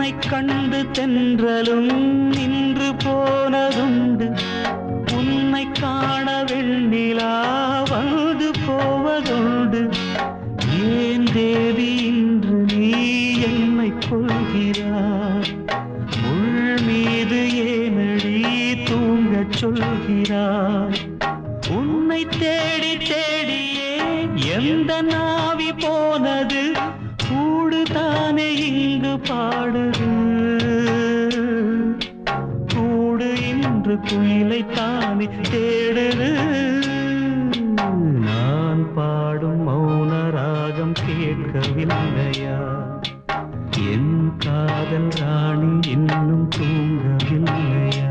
உன்னை கண்டு தென்றலும் நின்று போனதுண்டு உன்னை காண வெண்ணிலா வந்து போவதுண்டு ஏன் தேவி இன்று நீ என்னை கொள்கிறாய் முள் மீது ஏனடி தூங்கச் சொல்கிறாய் உன்னை தேடி தேடியே எந்த நாவி போனது கூடுதானே இங்கு பாடுது கூடு இன்று குயிலை தானே தேடுது நான் பாடும் மௌன ராகம் கேட்கவில்லையா என் காதல் ராணி இன்னும் தூங்கவில்லையா